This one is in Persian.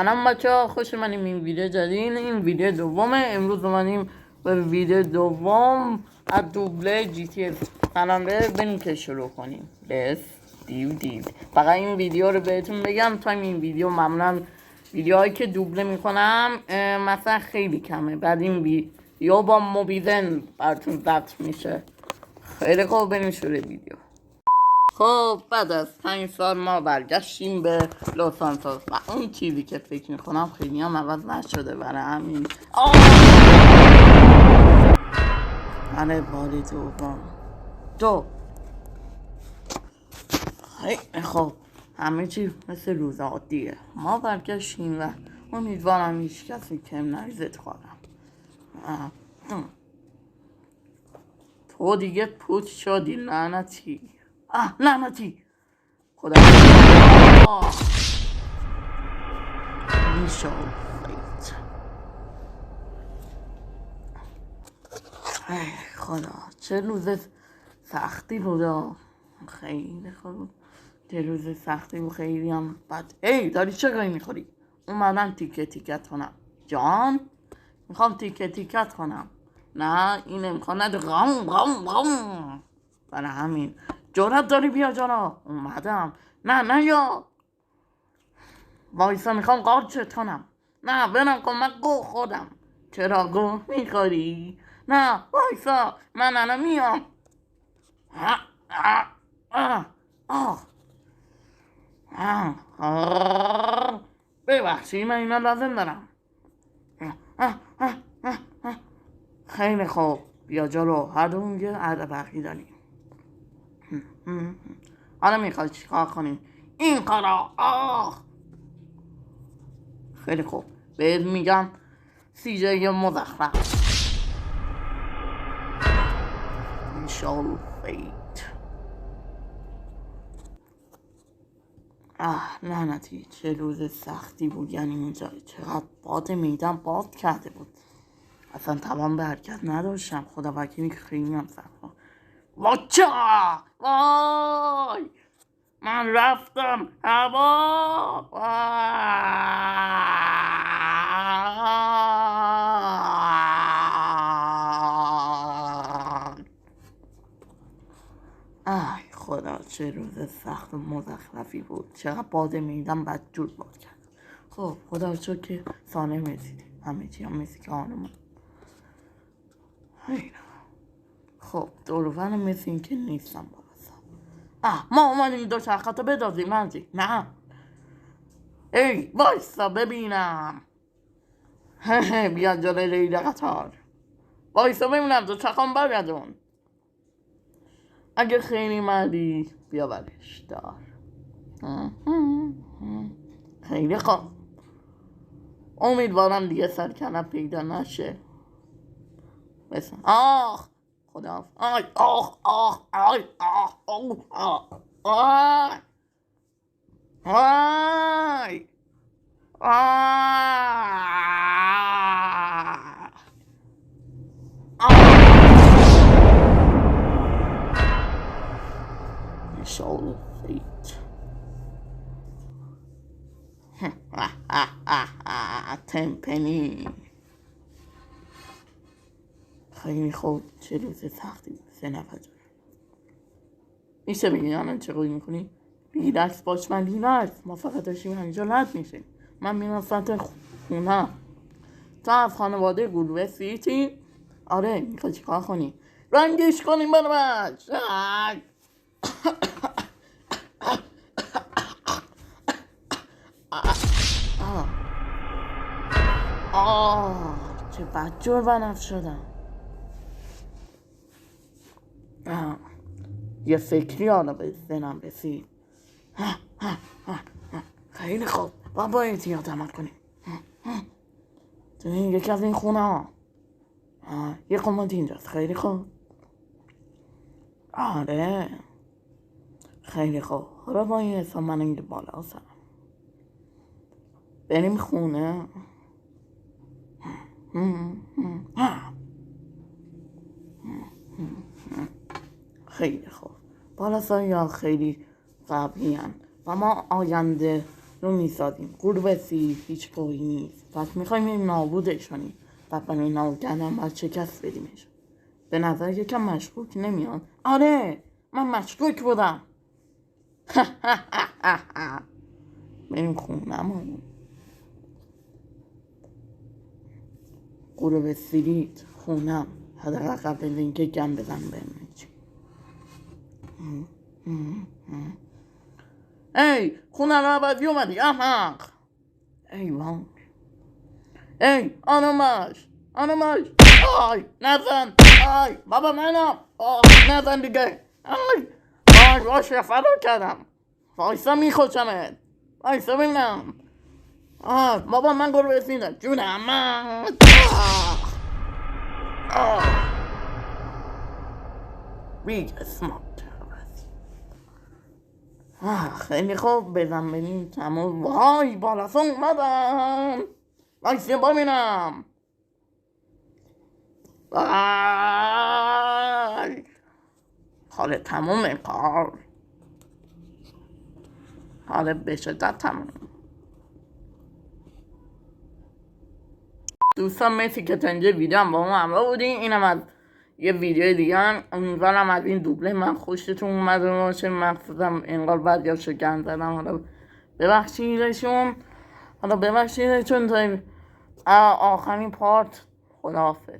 سلام بچه ها، خوش اومدیم این ویدیو جدید. این ویدیو دومه. امروز اومدیم به ویدیو دوم از دوبله جی تی اف. الان بریم که شروع کنیم. دیو فقط این ویدیو رو بهتون بگم تا این ویدیو معمولا ویدیوهایی که دوبله میکنم مثلا خیلی کمه. بعد این ویدیو با موبیزن براتون ضبط میشه. خیلی خوب، بریم شروع ویدیو. خب بعد از 5 سال ما برگشتیم به لس آنجلس و اون چیزی که فکر میکنم خیلی هم عوض نشده. برای همین بار دوم خب همه چی مثل روز عادیه. ما برگشتیم و امیدوارم هیچ کسی کم نریزت خواهرم. تو دیگه پوت شدی لعنتی. لعنتی خدا میشو فیت. خدا چه روز سختی بود. خیلی خوب، چه روز سختی بود. خیلی هم بد. داری چه گاهی میخوری؟ اومدم تیکت کنم. جان میخوام تیکت کنم. نه این امکان نداره. غم برای همین جرأت داری بیا جانا. اومدم. نه یا وایسا میخوام قارچت کنم. نه برم کن، من گو خودم. چرا گو میخوری؟ نه وایسا من الان میام. ببخشی من اینا لازم دارم. خیلی خوب بیا جلو. هر دوم یه عربقی داریم. حالا میخوای چیکار کنیم؟ این کارا. خیلی خوب بهت میگم CJ مزخرف. میشال فیت. لعنتی چه روز سختی بود. یعنی اینجا چقدر باد میدم باد کرده بود. اصلا توان به حرکت نداشتم. خدا وکیلی خیلی هم سخت بود. وای من رفتم هوا. خدا چه روز سخت و مزخرفی بود. چقدر باد میدم بدجور باد کرد. خب خدا شکر که سالم رسیدیم. همه چی هم مثل که آنمون. خب دورفن مثل این که نیستم بابا. ما اومدیم دو چرخاتو بدازیم منزی. نه وایسا ببینم. بیا جلوی لیل قطار. وایسا ببینم دو چرخام برگردون. اگه خیلی مردی بیا برش دار. خیلی خوب، امیدوارم دیگه سرکنه پیدا نشه. بسن خدا. Shoulder feet. تمپنی. خیلی خوب چه روز سختی بود. 3 نفر میشه بگی الان چه قوی میکنی؟ ریلکس باش. من ریلکس. ما فقط داشتیم همینجا رد میشیم. من میرم سمت خونه. تو از خانواده گلوه سیتی؟ آره میخوای چیکار کنی؟ رنگش کنیم برای من. چه بدجور بنفش شدم. یه فکری حالا به ذهنم رسید. خیلی خوب باید احتیاط عمل کنیم. تو یکی از این خونه ها یه کمد اینجاست. خیلی خوب. آره خیلی خوب. حالا با این حساب من اینجا بالا سرم بریم خونه. خیلی خوب. بالا سایی ها خیلی قوی هن و ما آینده رو میسازیم. گروه سی هیچ گویی نیست. پس میخوایم این نابودش کنیم. پس برای نابود کردن باید شکست بدیمش. به نظر یکم مشکوک نمیاد؟ آره من مشکوک بودم. بریم خونمون. گروه سیریت خونم. حداقل قبل اینکه گم بزن بهم چی. ای خونه رو عوضی اومدی احمق. ای وان. ای آنوماش آی نزن. آی بابا منم. نزن دیگه. آی باشه فدا کردم. وایسا میخوشمت. وایسا ببینم. بابا من گروه سیریتم. جونم من. ریج اسمارت. خیلی خوب بزن بریم تمام. وای بالا اومدم. وایسا ببینم. حالا تمومه کار. حالا به شدت تموم. دوستان مرسی که تا اینجا ویدیو هم با ما همراه بودین. اینم از یه ویدیو دیگه. امیدوارم از این دوبله من خوشتون اومده باشه. مخصوصا اینقدر بعضیاشو گند زدم. حالا ببخشیدشون تا آخرین پارت. خداحافظ.